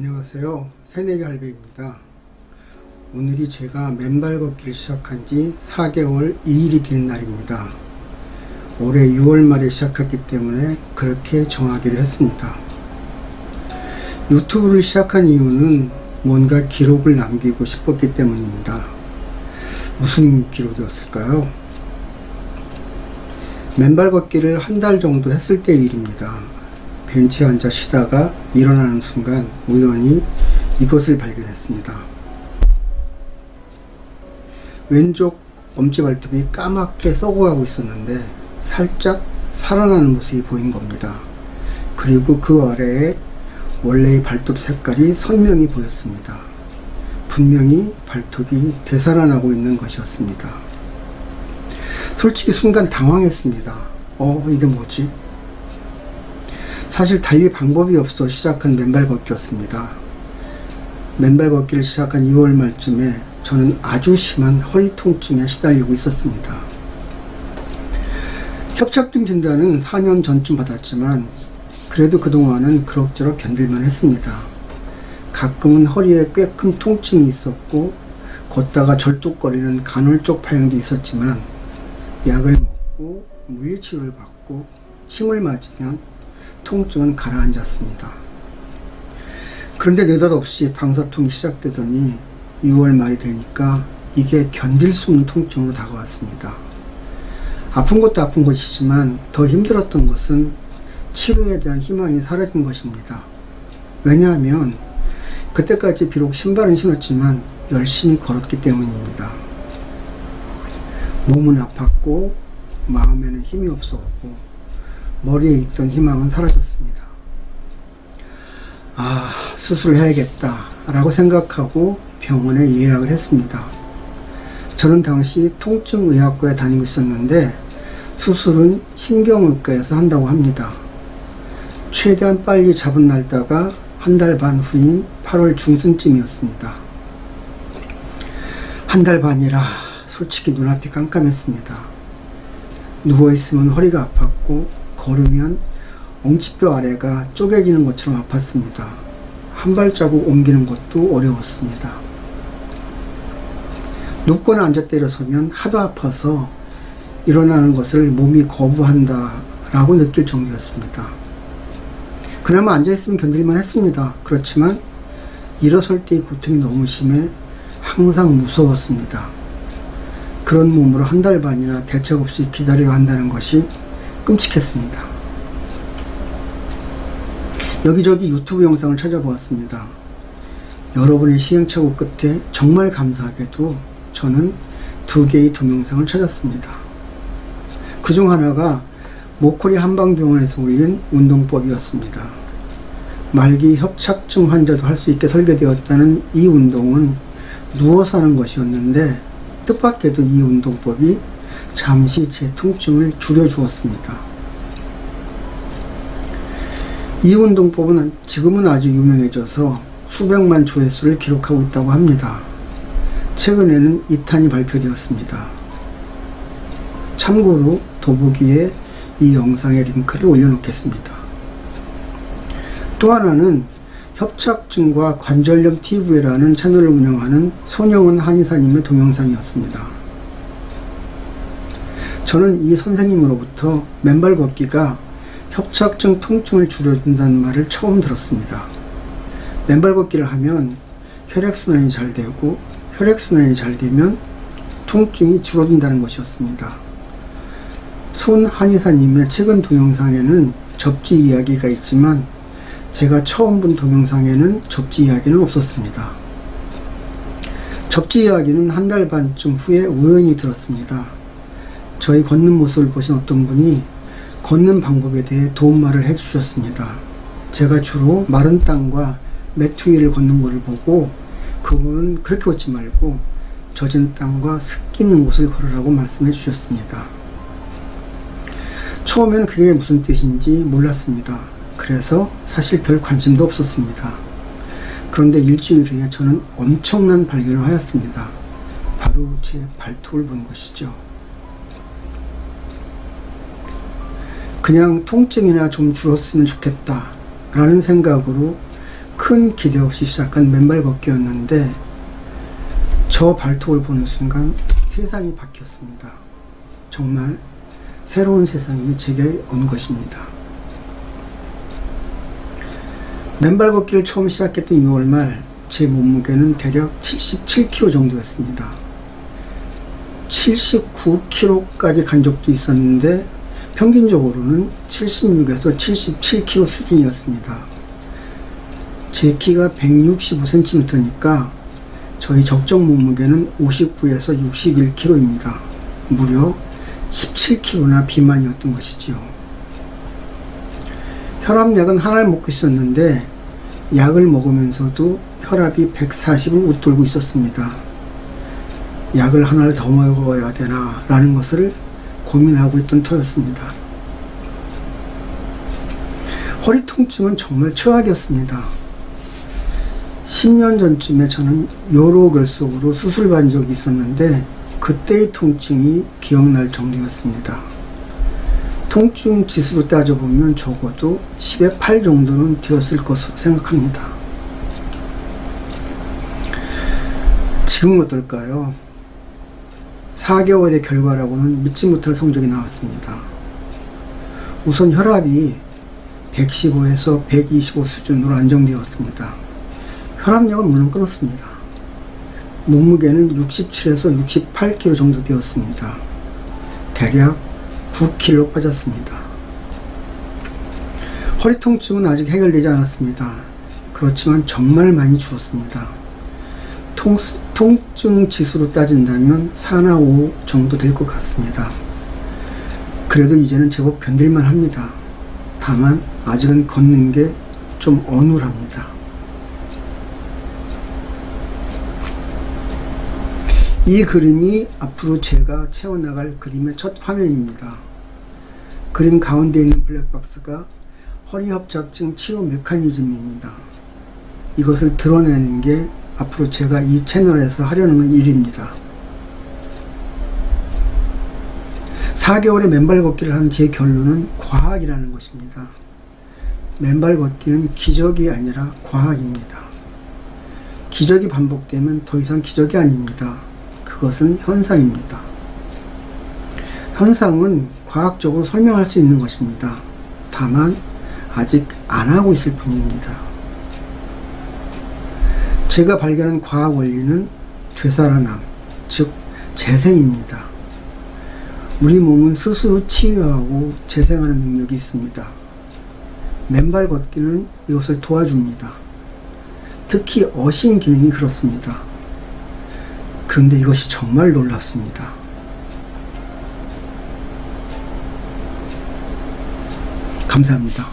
안녕하세요. 새내기 할배입니다. 오늘이 제가 맨발 걷기를 시작한 지 4개월 2일이 된 날입니다. 올해 6월 말에 시작했기 때문에 그렇게 정하기로 했습니다. 유튜브를 시작한 이유는 뭔가 기록을 남기고 싶었기 때문입니다. 무슨 기록이었을까요? 맨발 걷기를 한 달 정도 했을 때 일입니다. 벤치에 앉아 쉬다가 일어나는 순간 우연히 이것을 발견했습니다. 왼쪽 엄지발톱이 까맣게 썩어가고 있었는데 살짝 살아나는 모습이 보인 겁니다. 그리고 그 아래에 원래의 발톱 색깔이 선명히 보였습니다. 분명히 발톱이 되살아나고 있는 것이었습니다. 솔직히 순간 당황했습니다. 이게 뭐지? 사실 달릴 방법이 없어 시작한 맨발 걷기였습니다. 맨발 걷기를 시작한 6월 말쯤에 저는 아주 심한 허리 통증에 시달리고 있었습니다. 협착증 진단은 4년 전쯤 받았지만 그래도 그동안은 그럭저럭 견딜만 했습니다. 가끔은 허리에 꽤 큰 통증이 있었고 걷다가 절뚝거리는 간헐적 파형도 있었지만 약을 먹고 물리치료를 받고 침을 맞으면 통증은 가라앉았습니다. 그런데 느닷없이 방사통이 시작되더니 6월 말이 되니까 이게 견딜 수 없는 통증으로 다가왔습니다. 아픈 것도 아픈 것이지만 더 힘들었던 것은 치료에 대한 희망이 사라진 것입니다. 왜냐하면 그때까지 비록 신발은 신었지만 열심히 걸었기 때문입니다. 몸은 아팠고 마음에는 힘이 없었고 머리에 있던 희망은 사라졌습니다. 수술해야겠다 라고 생각하고 병원에 예약을 했습니다. 저는 당시 통증의학과에 다니고 있었는데 수술은 신경외과에서 한다고 합니다. 최대한 빨리 잡은 날짜가 한 달 반 후인 8월 중순쯤이었습니다. 한 달 반이라 솔직히 눈앞이 깜깜했습니다. 누워있으면 허리가 아팠고 걸으면 엉치뼈 아래가 쪼개지는 것처럼 아팠습니다. 한 발자국 옮기는 것도 어려웠습니다. 눕거나 앉았다 일어서면 하도 아파서 일어나는 것을 몸이 거부한다 라고 느낄 정도였습니다. 그나마 앉아있으면 견딜만 했습니다. 그렇지만 일어설 때의 고통이 너무 심해 항상 무서웠습니다. 그런 몸으로 한 달 반이나 대책 없이 기다려야 한다는 것이 끔찍했습니다. 여기저기 유튜브 영상을 찾아보았습니다. 여러분의 시행착오 끝에 정말 감사하게도 저는 2개의 동영상을 찾았습니다. 그중 하나가 모코리 한방병원에서 올린 운동법이었습니다. 말기 협착증 환자도 할 수 있게 설계되었다는 이 운동은 누워서 하는 것이었는데 뜻밖에도 이 운동법이 잠시 제 통증을 줄여주었습니다. 이 운동법은 지금은 아주 유명해져서 수백만 조회수를 기록하고 있다고 합니다. 최근에는 2탄이 발표되었습니다. 참고로 더보기에 이 영상의 링크를 올려놓겠습니다. 또 하나는 협착증과 관절염 TV라는 채널을 운영하는 손영은 한의사님의 동영상이었습니다. 저는 이 선생님으로부터 맨발 걷기가 협착증 통증을 줄여준다는 말을 처음 들었습니다. 맨발 걷기를 하면 혈액순환이 잘 되고 혈액순환이 잘 되면 통증이 줄어든다는 것이었습니다. 손 한의사님의 최근 동영상에는 접지 이야기가 있지만 제가 처음 본 동영상에는 접지 이야기는 없었습니다. 접지 이야기는 한 달 반쯤 후에 우연히 들었습니다. 저희 걷는 모습을 보신 어떤 분이 걷는 방법에 대해 도움말을 해주셨습니다. 제가 주로 마른 땅과 매트 위를 걷는 것을 보고 그분은 그렇게 걷지 말고 젖은 땅과 습기 있는 곳을 걸으라고 말씀해 주셨습니다. 처음에는 그게 무슨 뜻인지 몰랐습니다. 그래서 사실 별 관심도 없었습니다. 그런데 일주일 후에 저는 엄청난 발견을 하였습니다. 바로 제 발톱을 본 것이죠. 그냥 통증이나 좀 줄었으면 좋겠다 라는 생각으로 그 큰 기대 없이 시작한 맨발 걷기였는데 저 발톱을 보는 순간 세상이 바뀌었습니다. 정말 새로운 세상이 제게 온 것입니다. 맨발 걷기를 처음 시작했던 6월 말 제 몸무게는 대략 77kg 정도였습니다. 79kg까지 간 적도 있었는데 평균적으로는 76에서 77kg 수준이었습니다. 제 키가 165cm니까 저희 적정 몸무게는 59에서 61kg입니다. 무려 17kg나 비만이었던 것이지요. 혈압약은 하나를 먹고 있었는데 약을 먹으면서도 혈압이 140을 웃돌고 있었습니다. 약을 하나를 더 먹어야 되나 라는 것을 고민하고 있던 터였습니다. 허리 통증은 정말 최악이었습니다. 10년 전쯤에 저는 요로결석으로 수술받은 적이 있었는데 그때의 통증이 기억날 정도였습니다. 통증 지수로 따져보면 적어도 10의 8 정도는 되었을 것으로 생각합니다. 지금은 어떨까요? 4개월의 결과라고는 믿지 못할 성적이 나왔습니다. 우선 혈압이 115에서 125 수준으로 안정되었습니다. 혈압약은 물론 끊었습니다. 몸무게는 67에서 68kg 정도 되었습니다. 대략 9kg 빠졌습니다. 허리 통증은 아직 해결되지 않았습니다. 그렇지만 정말 많이 줄었습니다. 통증 지수로 따진다면 4나 5 정도 될 것 같습니다. 그래도 이제는 제법 견딜만 합니다. 다만 아직은 걷는 게 좀 어눌합니다. 이 그림이 앞으로 제가 채워나갈 그림의 첫 화면입니다. 그림 가운데 있는 블랙박스가 허리협착증 치료 메커니즘입니다. 이것을 드러내는 게 앞으로 제가 이 채널에서 하려는 일입니다. 4개월의 맨발 걷기를 한 제 결론은 과학이라는 것입니다. 맨발 걷기는 기적이 아니라 과학입니다. 기적이 반복되면 더 이상 기적이 아닙니다. 그것은 현상입니다. 현상은 과학적으로 설명할 수 있는 것입니다. 다만 아직 안 하고 있을 뿐입니다. 제가 발견한 과학 원리는 되살아남, 즉 재생입니다. 우리 몸은 스스로 치유하고 재생하는 능력이 있습니다. 맨발 걷기는 이것을 도와줍니다. 특히 어신 기능이 그렇습니다. 그런데 이것이 정말 놀랍습니다. 감사합니다.